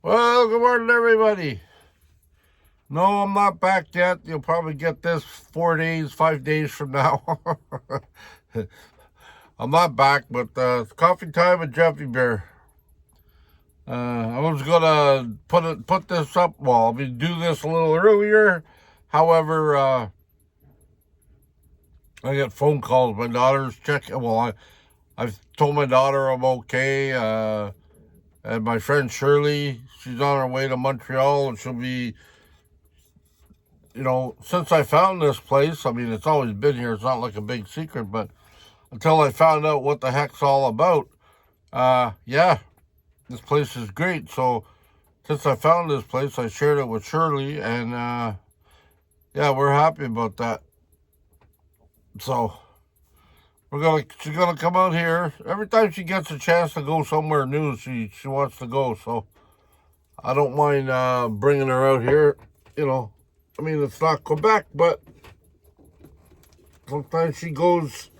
Well, good morning, everybody. No, I'm not back yet. You'll probably get this 4 days, 5 days from now. I'm not back, but it's coffee time with Jeffy Bear. I was gonna put this up. Well, do this a little earlier. However, I get phone calls. My daughter's checking. Well, I've told my daughter I'm okay. And my friend Shirley, she's on her way to Montreal, and she'll be, since I found this place, it's always been here. It's not like a big secret, but until I found out what the heck's all about, yeah, this place is great. So since I found this place, I shared it with Shirley, and yeah, we're happy about that. So she's gonna come out here every time she gets a chance to go somewhere new. She wants to go, so I don't mind bringing her out here. It's not Quebec, but sometimes she goes.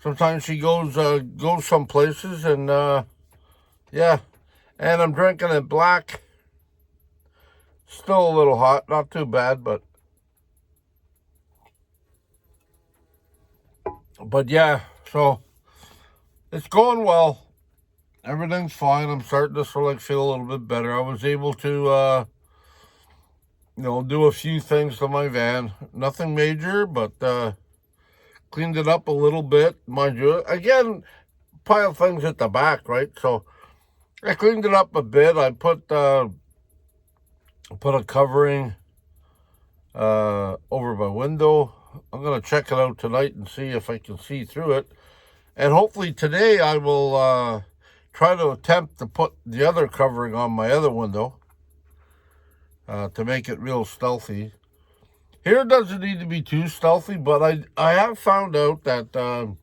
Sometimes she goes some places, and yeah. And I'm drinking it black. Still a little hot, not too bad, but yeah. So it's going well. Everything's fine. I'm starting to feel a little bit better. I was able to do a few things to my van. Nothing major, but cleaned it up a little bit, mind you. Again, pile things at the back, right? So I cleaned it up a bit. I put a covering over my window. I'm gonna check it out tonight and see if I can see through it. And hopefully today I will try to attempt to put the other covering on my other window to make it real stealthy. Here it doesn't need to be too stealthy, but I have found out that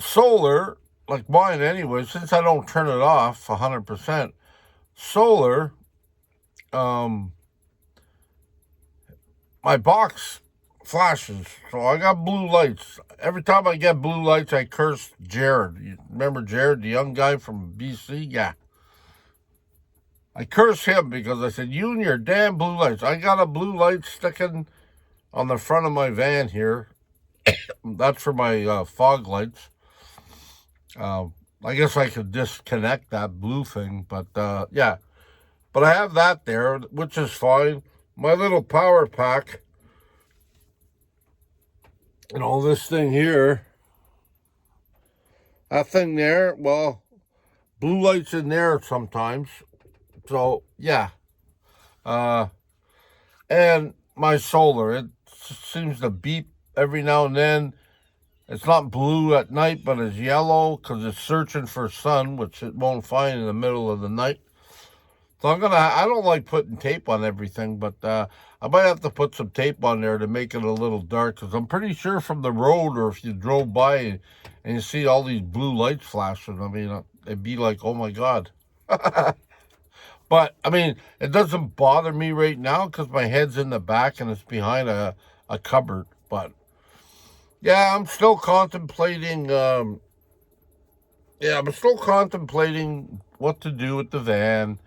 solar, like mine anyway, since I don't turn it off 100%, solar, my box flashes. So I got blue lights. Every time I get blue lights, I curse Jared. You remember Jared, the young guy from BC? Yeah. I curse him because I said, you and your damn blue lights. I got a blue light sticking on the front of my van here. That's for my fog lights. I guess I could disconnect that blue thing, but yeah. But I have that there, which is fine. My little power pack, this thing here, that thing there, well, blue lights in there sometimes. So, yeah. And my solar, it seems to beep every now and then. It's not blue at night, but it's yellow because it's searching for sun, which it won't find in the middle of the night. So I don't like putting tape on everything, but I might have to put some tape on there to make it a little dark, because I'm pretty sure from the road, or if you drove by and you see all these blue lights flashing, it'd be like, oh my God. But, it doesn't bother me right now because my head's in the back and it's behind a cupboard. But, yeah, I'm still contemplating, what to do with the van.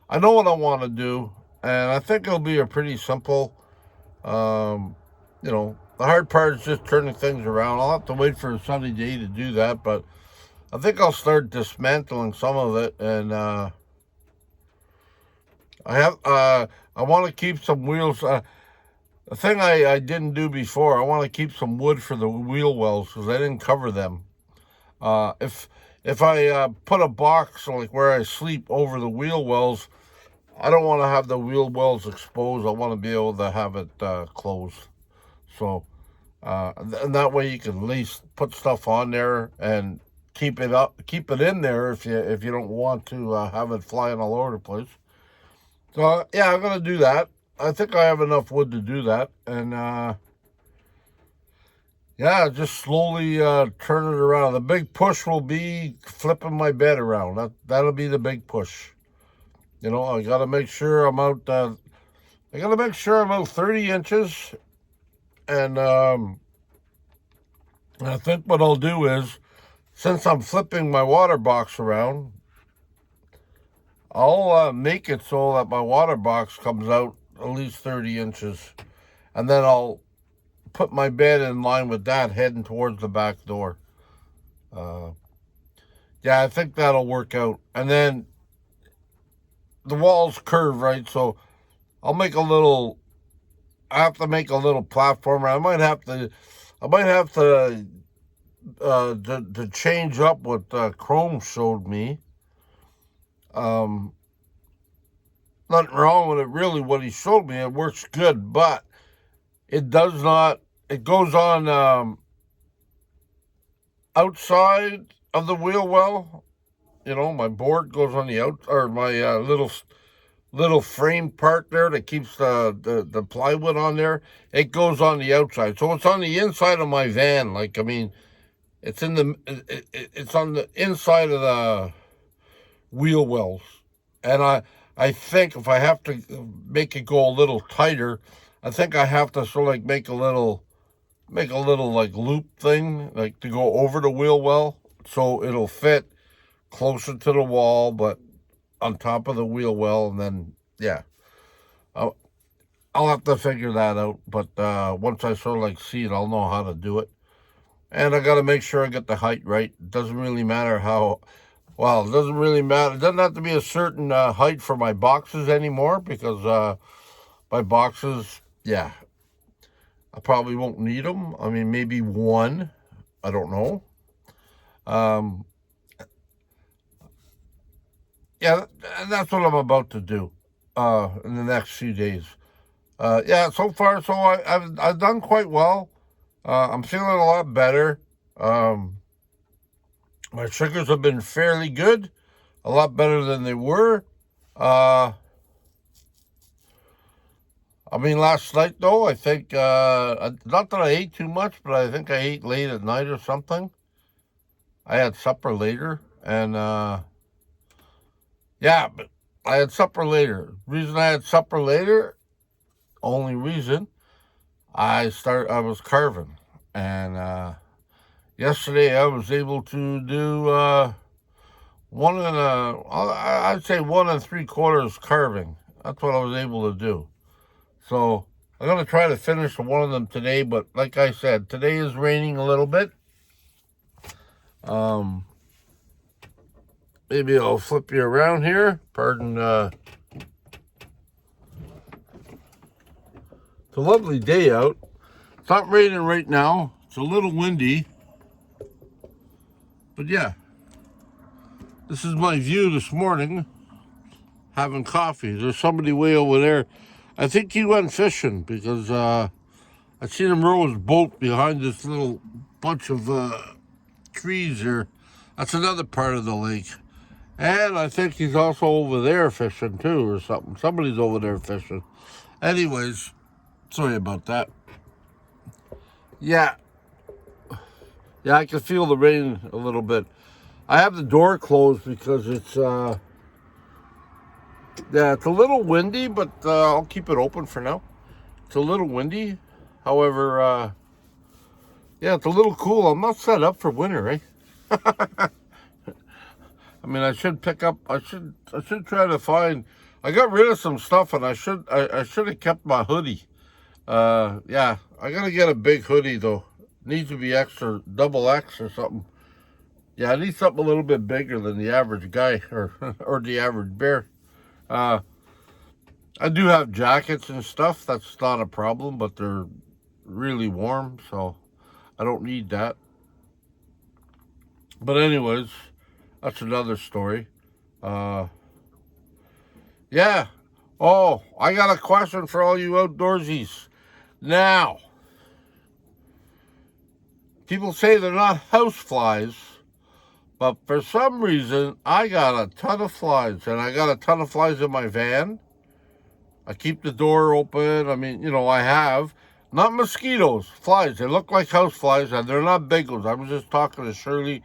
I know what I want to do, and I think it'll be a pretty simple, the hard part is just turning things around. I'll have to wait for a sunny day to do that, but I think I'll start dismantling some of it, and I want to keep some wheels. The thing I didn't do before, I want to keep some wood for the wheel wells because I didn't cover them. If I put a box like where I sleep over the wheel wells, I don't want to have the wheel wells exposed. I want to be able to have it closed. So, and that way you can at least put stuff on there and keep it in there if you don't want to have it flying all over the place. So, yeah, I'm going to do that. I think I have enough wood to do that. And, yeah, just slowly turn it around. The big push will be flipping my bed around. That'll be the big push. I got to make sure I'm out. I got to make sure I'm out 30 inches. And I think what I'll do is since I'm flipping my water box around, I'll make it so that my water box comes out at least 30 inches. And then I'll put my bed in line with that, heading towards the back door. Yeah, I think that'll work out. And then the walls curve, right? So I'll make a little. I have to make a little platform. I might have to. To change up what Chrome showed me. Nothing wrong with it, really. What he showed me, it works good, but it does not. It goes on outside of the wheel well. My board goes on the out, or my little frame part there that keeps the plywood on there. It goes on the outside, so it's on the inside of my van. Like, I mean, it's on the inside of the wheel wells, and I think if I have to make it go a little tighter, I think I have to sort of like make a little like loop thing, like to go over the wheel well, so it'll fit closer to the wall, but on top of the wheel well, and then yeah, I'll have to figure that out. But once I sort of like see it, I'll know how to do it. And I got to make sure I get the height right. It doesn't really matter how. Well, it doesn't really matter. It doesn't have to be a certain height for my boxes anymore, because my boxes, yeah, I probably won't need them. I mean, maybe one. I don't know. Yeah, that's what I'm about to do in the next few days. Yeah, so far, so I've done quite well. I'm feeling a lot better. My sugars have been fairly good, a lot better than they were. I mean, last night, though, I think, not that I ate too much, but I think I ate late at night or something. I had supper later, and, yeah, but I had supper later. Reason I had supper later, only reason, I was carving, and, yesterday I was able to do, I'd say 1 3/4 carving. That's what I was able to do. So I'm going to try to finish one of them today, but like I said, today is raining a little bit. Maybe I'll flip you around here. Pardon. It's a lovely day out. It's not raining right now. It's a little windy. But yeah, this is my view this morning, having coffee. There's somebody way over there. I think he went fishing, because I seen him row his boat behind this little bunch of trees here. That's another part of the lake. And I think he's also over there fishing too, or something. Somebody's over there fishing. Anyways, sorry about that. Yeah. Yeah, I can feel the rain a little bit. I have the door closed because it's yeah, it's a little windy, but I'll keep it open for now. It's a little windy. However, yeah, it's a little cool. I'm not set up for winter, eh? I mean, I should try to find. I got rid of some stuff, and I should have kept my hoodie. Yeah, I gotta get a big hoodie though. Needs to be extra, double X or something. Yeah, I need something a little bit bigger than the average guy, or the average bear. I do have jackets and stuff. That's not a problem, but they're really warm, so I don't need that. But anyways, that's another story. Yeah. Oh, I got a question for all you outdoorsies. Now, people say they're not house flies, but for some reason, I got a ton of flies, and I got a ton of flies in my van. I keep the door open. I mean, I have. Not mosquitoes, flies. They look like house flies, and they're not big ones. I was just talking to Shirley.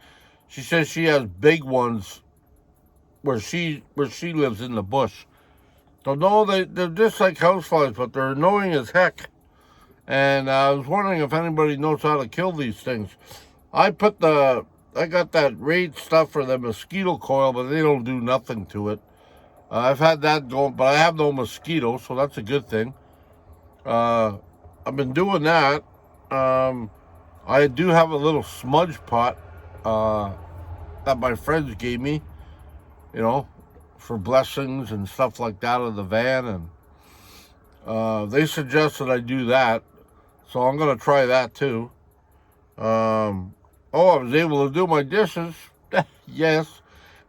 She says she has big ones where she lives in the bush. So no, they're just like house flies, but they're annoying as heck. And I was wondering if anybody knows how to kill these things. I put the that Raid stuff for the mosquito coil, but they don't do nothing to it. I've had that going, but I have no mosquitoes, so that's a good thing. I've been doing that. I do have a little smudge pot that my friends gave me, you know, for blessings and stuff like that in the van, and they suggested I do that, so I'm gonna try that too. I was able to do my dishes, yes,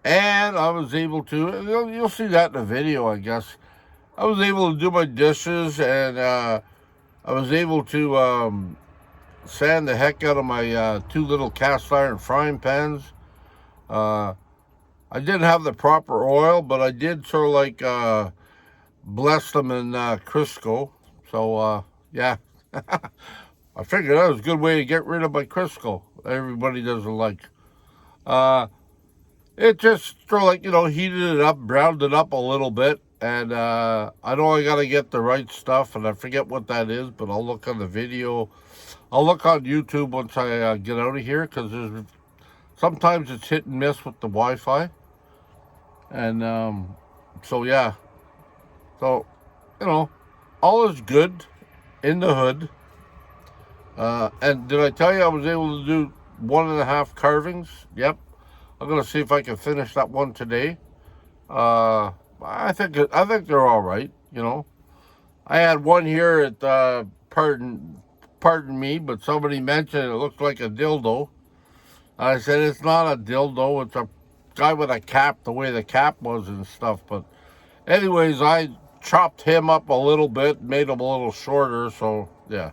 and I was able to. You'll see that in the video, I guess. I was able to do my dishes, and I was able to sand the heck out of my two little cast iron frying pans. I didn't have the proper oil, but I did sort of like bless them in Crisco. So, yeah. I figured that was a good way to get rid of my Crisco. Everybody doesn't like. It just sort of like, heated it up, browned it up a little bit. And I know I got to get the right stuff, and I forget what that is, but I'll look on the video. I'll look on YouTube once I get out of here, because sometimes it's hit and miss with the Wi-Fi. And so, yeah. So, all is good in the hood. And did I tell you I was able to do 1.5 carvings? Yep. I'm going to see if I can finish that one today. I think they're all right, I had one here at, pardon me, but somebody mentioned it looked like a dildo. I said, it's not a dildo, it's a guy with a cap, the way the cap was and stuff. But anyways, I chopped him up a little bit, made him a little shorter, so yeah.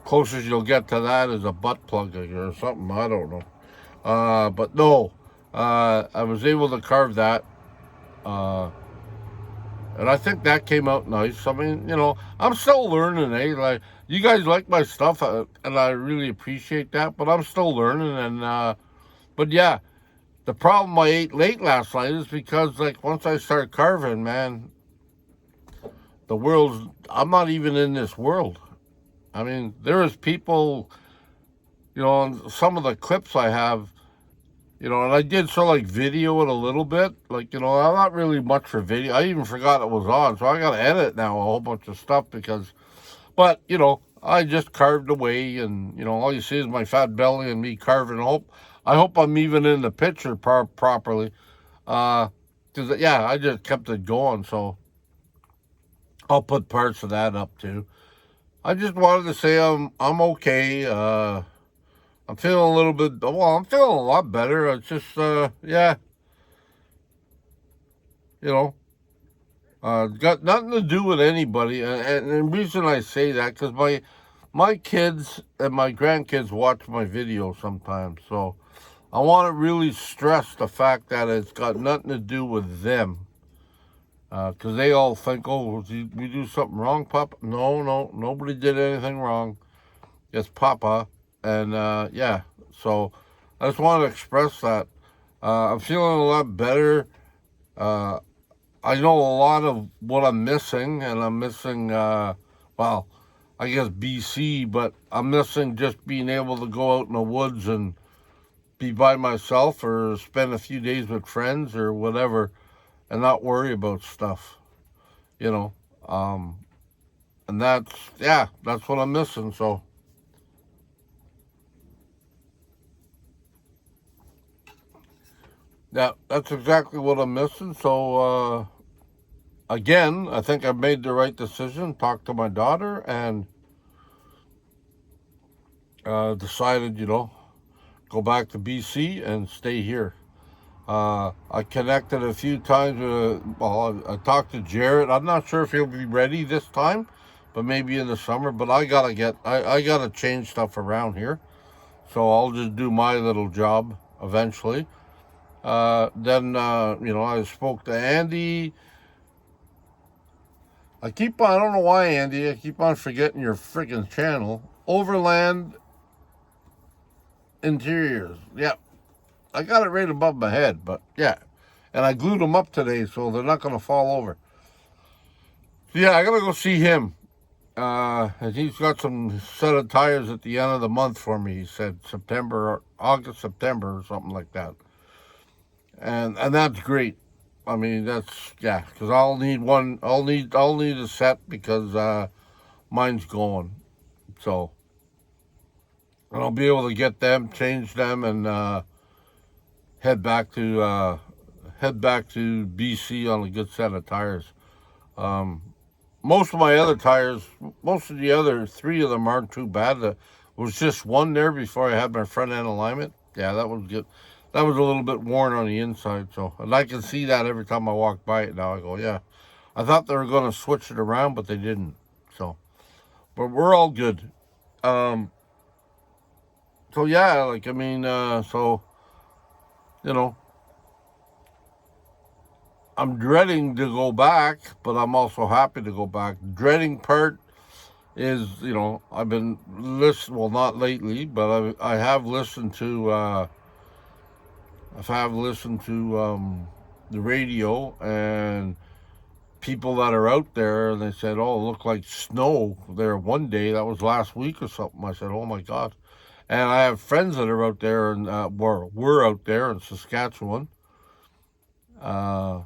Closest you'll get to that is a butt plug or something, I don't know. But no, I was able to carve that. And I think that came out nice. I mean, I'm still learning, eh? Like, you guys like my stuff, and I really appreciate that, but I'm still learning. And, but yeah, the problem I ate late last night is because, like, once I start carving, man, I'm not even in this world. I mean, there is people, on some of the clips I have, and I did sort of like video it a little bit. Like, I'm not really much for video. I even forgot it was on, so I got to edit now a whole bunch of stuff but, I just carved away, and, all you see is my fat belly and me carving. I hope I'm even in the picture properly. Because, yeah, I just kept it going, so I'll put parts of that up too. I just wanted to say I'm okay. I'm feeling a little bit, I'm feeling a lot better. It's just, yeah, got nothing to do with anybody. And the reason I say that, because my kids and my grandkids watch my videos sometimes. So I want to really stress the fact that it's got nothing to do with them. Because they all think, oh, did we do something wrong, Papa? No, nobody did anything wrong. It's Papa. And, yeah, so I just want to express that. I'm feeling a lot better. I know a lot of what I'm missing, and I'm missing, I guess BC, but I'm missing just being able to go out in the woods and be by myself or spend a few days with friends or whatever and not worry about stuff, and that's what I'm missing, so. Yeah, that's exactly what I'm missing. So, again, I think I've made the right decision. Talked to my daughter and decided, go back to BC and stay here. I connected a few times. I talked to Jared. I'm not sure if he'll be ready this time, but maybe in the summer. But I gotta change stuff around here. So I'll just do my little job eventually. Then, I spoke to Andy. I don't know why, Andy, I keep on forgetting your freaking channel. Overland Interiors. Yep. I got it right above my head, but yeah. And I glued them up today, so they're not going to fall over. So yeah, I got to go see him. And he's got some set of tires at the end of the month for me. He said August, September, or something like that. And that's great. I mean, that's yeah, because I'll need one. I'll need a set because mine's going. So and I'll be able to get them, change them, and head back to BC on a good set of tires. Um, most of my other tires, most of the other three of them aren't too bad. There was just one there before I had my front end alignment. Yeah, that was good. That was a little bit worn on the inside, so and I can see that every time I walk by it now. I go, yeah. I thought they were going to switch it around, but they didn't. So, but we're all good. Um, so yeah, like I mean, so you know, I'm dreading to go back, but I'm also happy to go back. Dreading part is, I've been listening, well, not lately, but I have listened to, the radio and people that are out there, and they said, oh, it looked like snow there one day. That was last week or something. I said, oh my God. And I have friends that are out there, and we're out there in Saskatchewan. Uh,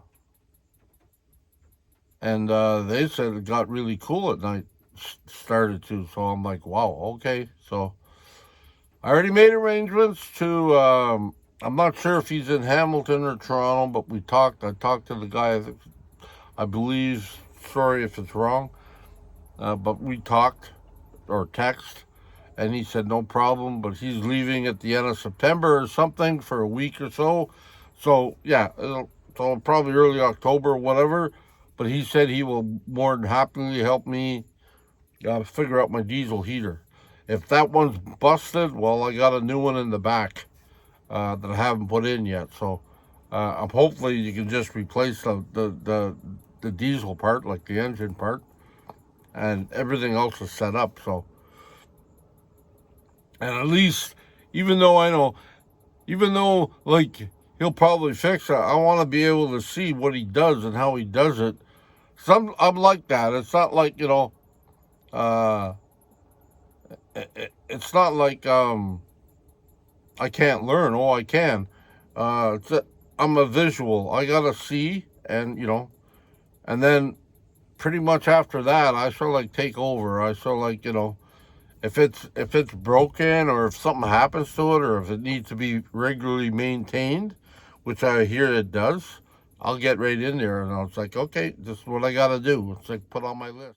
and they said it got really cool at night, started to. So I'm like, wow, okay. So I already made arrangements to. I'm not sure if he's in Hamilton or Toronto, but we talked. I talked to the guy. I believe. Sorry if it's wrong, but we talked or text, and he said no problem. But he's leaving at the end of September or something for a week or so. So yeah, so probably early October or whatever. But he said he will more than happily help me figure out my diesel heater. If that one's busted, well, I got a new one in the back that I haven't put in yet. So I'm hopefully you can just replace the diesel part, like the engine part, and everything else is set up. So, and at least, even though I know, even though like he'll probably fix it, I want to be able to see what he does and how he does it. I'm like that. It's not like uh, it's not like I can't learn. Oh, I can. I'm a visual. I gotta see, and and then pretty much after that, I sort of like take over. I sort of like if it's broken or if something happens to it or if it needs to be regularly maintained, which I hear it does. I'll get right in there and it's like, okay, this is what I gotta do. It's like put on my list.